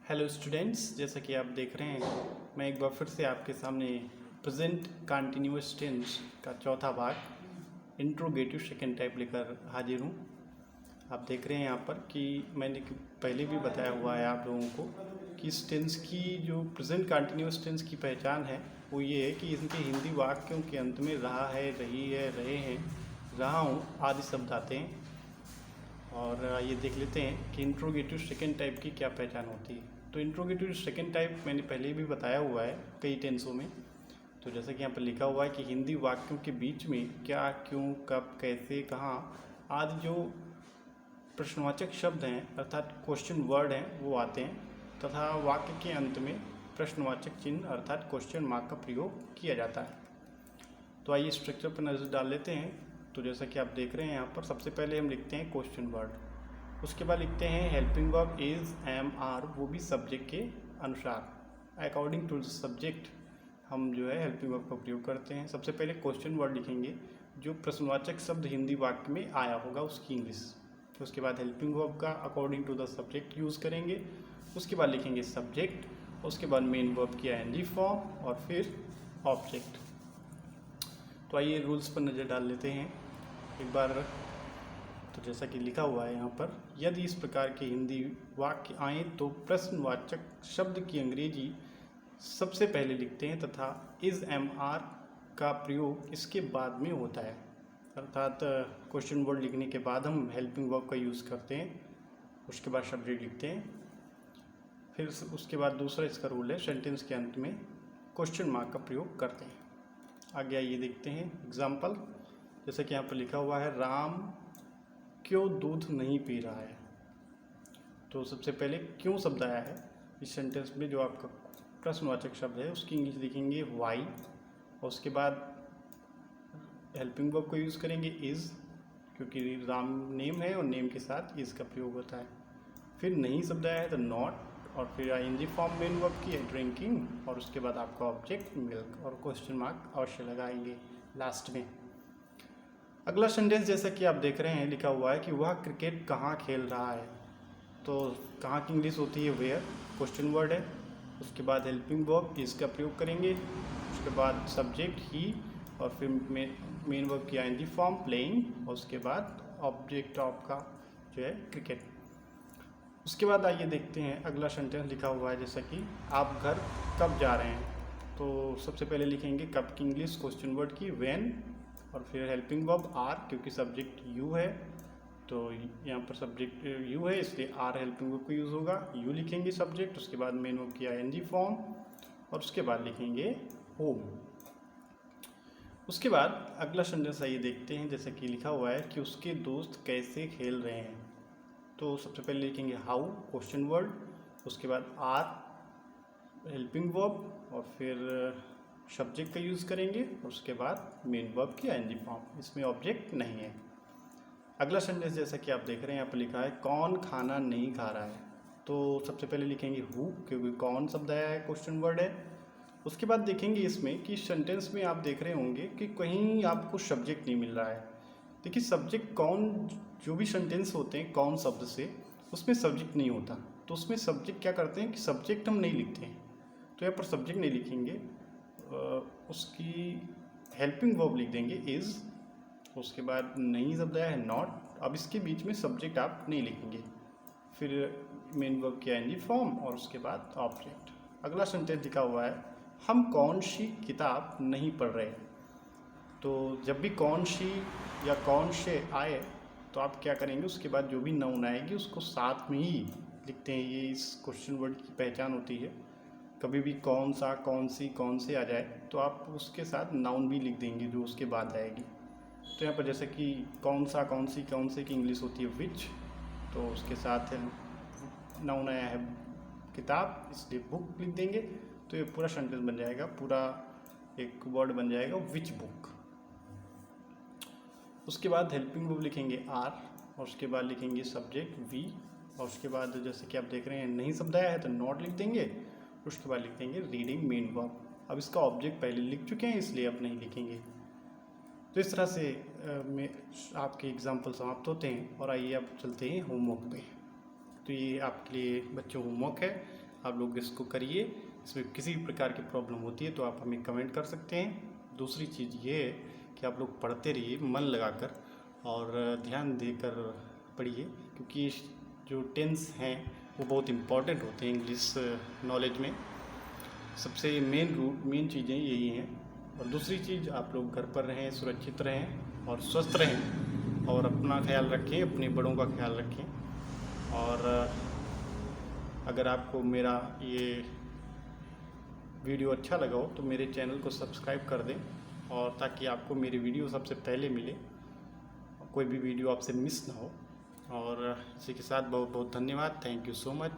Hello students, जैसा कि आप देख रहे हैं मैं एक बार फिर से आपके सामने प्रेजेंट कंटिन्यूअस टेंस का चौथा भाग इंट्रोगेटिव सेकंड टाइप लेकर हाजिर हूँ। आप देख रहे हैं यहाँ पर कि मैंने पहले भी बताया हुआ है आप लोगों को कि इस टेंस की जो प्रेजेंट कंटिन्यूअस टेंस की पहचान है वो ये है कि इनके हिंदी वाक्यों के अंत में रहा है, रही है, रहे हैं, रहा हूँ आदि शब्द आते हैं। और ये देख लेते हैं कि इंट्रोगेटिव सेकंड टाइप की क्या पहचान होती है। तो इंट्रोगेटिव सेकंड टाइप मैंने पहले भी बताया हुआ है कई टेंसों में। तो जैसा कि यहाँ पर लिखा हुआ है कि हिंदी वाक्यों के बीच में क्या, क्यों, कब, कैसे, कहाँ आदि जो प्रश्नवाचक शब्द हैं अर्थात क्वेश्चन वर्ड हैं वो आते हैं, तथा वाक्य के अंत में प्रश्नवाचक चिन्ह अर्थात क्वेश्चन मार्क का प्रयोग किया जाता है। तो आइए स्ट्रक्चर पर नज़र डाल लेते हैं। तो जैसा कि आप देख रहे हैं यहाँ पर सबसे पहले हम लिखते हैं क्वेश्चन वर्ड, उसके बाद लिखते हैं helping verb is, am, are, वो भी सब्जेक्ट के अनुसार अकॉर्डिंग टू द सब्जेक्ट हम जो है हेल्पिंग वर्ब का प्रयोग करते हैं। सबसे पहले क्वेश्चन वर्ड लिखेंगे जो प्रश्नवाचक शब्द हिंदी वाक्य में आया होगा उसकी इंग्लिश। तो उसके बाद हेल्पिंग वर्ब का according to the subject use करेंगे। उसके बाद लिखेंगे सब्जेक्ट, उसके बाद मेन वर्ब की आईएनजी फॉर्म और फिर ऑब्जेक्ट। तो आइए रूल्स पर नज़र डाल लेते हैं एक बार। तो जैसा कि लिखा हुआ है यहाँ पर, यदि इस प्रकार के हिंदी वाक्य आएँ तो प्रश्नवाचक शब्द की अंग्रेजी सबसे पहले लिखते हैं तथा इज, एम, आर का प्रयोग इसके बाद में होता है। अर्थात क्वेश्चन वर्ड लिखने के बाद हम हेल्पिंग वर्ब का यूज़ करते हैं, उसके बाद सब्जेक्ट लिखते हैं। फिर उसके बाद दूसरा इसका रूल है सेंटेंस के अंत में क्वेश्चन मार्क का प्रयोग करते हैं। आगे आइए देखते हैं एग्जाम्पल। जैसा कि यहाँ पर लिखा हुआ है राम क्यों दूध नहीं पी रहा है। तो सबसे पहले क्यों शब्द आया है इस सेंटेंस में, जो आपका प्रश्नवाचक शब्द है उसकी इंग्लिश लिखेंगे वाई, और उसके बाद हेल्पिंग वर्ब को यूज़ करेंगे इज़, क्योंकि राम नेम है और नेम के साथ इज़ का प्रयोग होता है। फिर नहीं शब्द आया है तो नॉट, और फिर आईएनजी फॉर्म मेन वर्ब की है ड्रिंकिंग, और उसके बाद आपका ऑब्जेक्ट मिल्क और क्वेश्चन मार्क अवश्य लगाएंगे लास्ट में। अगला सेंटेंस जैसा कि आप देख रहे हैं लिखा हुआ है कि वह क्रिकेट कहाँ खेल रहा है। तो कहाँ की इंग्लिश होती है वेयर, क्वेश्चन वर्ड है। उसके बाद हेल्पिंग वर्ब इसका प्रयोग करेंगे, उसके बाद सब्जेक्ट ही, और फिर मेन वर्ब की आईएनजी फॉर्म प्लेइंग, और उसके बाद ऑब्जेक्ट ऑफ का जो है क्रिकेट। उसके बाद आइए देखते हैं अगला सेंटेंस लिखा हुआ है जैसा कि आप घर कब जा रहे हैं। तो सबसे पहले लिखेंगे कब की इंग्लिश क्वेश्चन वर्ड की व्हेन, और फिर हेल्पिंग वर्ब आर, क्योंकि सब्जेक्ट यू है तो यहाँ पर सब्जेक्ट यू है इसलिए आर हेल्पिंग वर्ब को यूज़ होगा। यू लिखेंगे सब्जेक्ट, उसके बाद मेन वर्ब की आईएनजी फॉर्म, और उसके बाद लिखेंगे होम। उसके बाद अगला सेंटेंस आइए देखते हैं जैसा कि लिखा हुआ है कि उसके दोस्त कैसे खेल रहे हैं। तो सबसे पहले लिखेंगे हाउ क्वेश्चन वर्ड, उसके बाद आर हेल्पिंग वर्ब, और फिर सब्जेक्ट का यूज़ करेंगे, और उसके बाद मेन वर्ब की आईएनजी फॉर्म, इसमें ऑब्जेक्ट नहीं है। अगला सेंटेंस जैसा कि आप देख रहे हैं यहाँ पर लिखा है कौन खाना नहीं खा रहा है। तो सबसे पहले लिखेंगे हु, क्योंकि कौन शब्द आया है क्वेश्चन वर्ड है। उसके बाद देखेंगे इसमें कि सेंटेंस में आप देख रहे होंगे कि कहीं आपको सब्जेक्ट नहीं मिल रहा है। देखिए सब्जेक्ट कौन, जो भी सेंटेंस होते हैं कौन शब्द से, उसमें सब्जेक्ट नहीं होता। तो उसमें सब्जेक्ट क्या करते हैं कि सब्जेक्ट हम नहीं लिखते हैं, तो यहाँ पर सब्जेक्ट नहीं लिखेंगे, उसकी हेल्पिंग वर्ब लिख देंगे इज़, उसके बाद नहीं शब्द आया है नॉट। अब इसके बीच में सब्जेक्ट आप नहीं लिखेंगे, फिर मेन वर्ब की आईएनजी फॉर्म, और उसके बाद ऑब्जेक्ट। अगला सेंटेंस लिखा हुआ है हम कौन सी किताब नहीं पढ़ रहे। तो जब भी कौन सी या कौन से आए तो आप क्या करेंगे, उसके बाद जो भी नाउन आएगी उसको साथ में ही लिखते हैं। ये इस क्वेश्चन वर्ड की पहचान होती है। कभी भी कौन सा, कौन सी, कौन से आ जाए तो आप उसके साथ नाउन भी लिख देंगे जो उसके बाद आएगी। तो यहाँ पर जैसे कि कौन सा, कौन सी, कौन से की इंग्लिश होती है विच, तो उसके साथ नाउन आया है किताब इसलिए बुक लिख देंगे। तो ये पूरा सेंटेंस बन जाएगा, पूरा एक वर्ड बन जाएगा विच बुक। उसके बाद हेल्पिंग वर्ब लिखेंगे आर, और उसके बाद लिखेंगे सब्जेक्ट वी, और उसके बाद जैसे कि आप देख रहे हैं नहीं शब्द आया है तो नॉट लिख देंगे, उसके बाद लिख देंगे रीडिंग मेन वर्ब। अब इसका ऑब्जेक्ट पहले लिख चुके हैं इसलिए अब नहीं लिखेंगे। तो इस तरह से में आपके एग्जाम्पल समाप्त होते हैं। और आइए अब चलते हैं होमवर्क पे। तो ये आपके लिए बच्चों होमवर्क है, आप लोग इसको करिए। इसमें किसी भी प्रकार की प्रॉब्लम होती है तो आप हमें कमेंट कर सकते हैं। दूसरी चीज़ ये है कि आप लोग पढ़ते रहिए मन लगाकर और ध्यान देकर पढ़िए, क्योंकि जो टेंस हैं वो बहुत इम्पॉर्टेंट होते हैं इंग्लिश नॉलेज में। सबसे मेन चीज़ें यही हैं। और दूसरी चीज़, आप लोग घर पर रहें, सुरक्षित रहें और स्वस्थ रहें और अपना ख्याल रखें, अपने बड़ों का ख्याल रखें। और अगर आपको मेरा ये वीडियो अच्छा लगा हो तो मेरे चैनल को सब्सक्राइब कर दें, और ताकि आपको मेरी वीडियो सबसे पहले मिले, कोई भी वीडियो आपसे मिस ना हो। और इसी के साथ बहुत बहुत धन्यवाद। Thank you so much.